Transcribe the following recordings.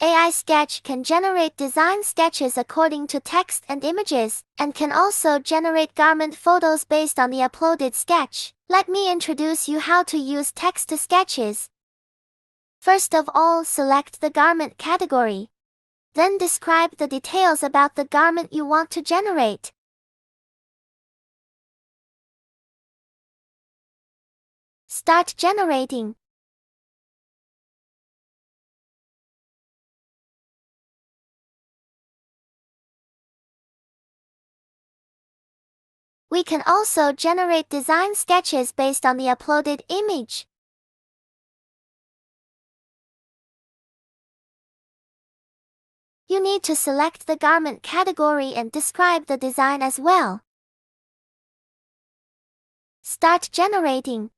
AI Sketch can generate design sketches according to text and images, and can also generate garment photos based on the uploaded sketch. Let me introduce you how to use text-to-sketches. First of all, select the garment category. Then describe the details about the garment you want to generate. Start generating. We can also generate design sketches based on the uploaded image. You need to select the garment category and describe the design as well. Start generating.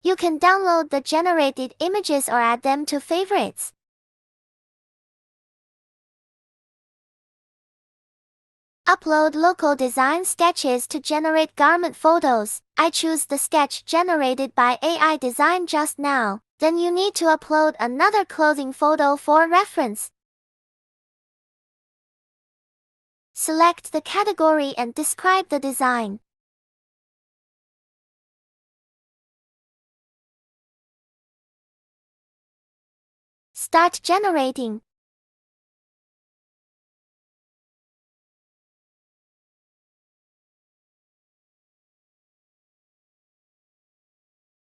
You can download the generated images or add them to favorites. Upload local design sketches to generate garment photos. I choose the sketch generated by AI Design just now. Then you need to upload another clothing photo for reference. Select the category and describe the design. Start generating.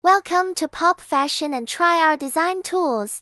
Welcome to Pop Fashion and try our design tools.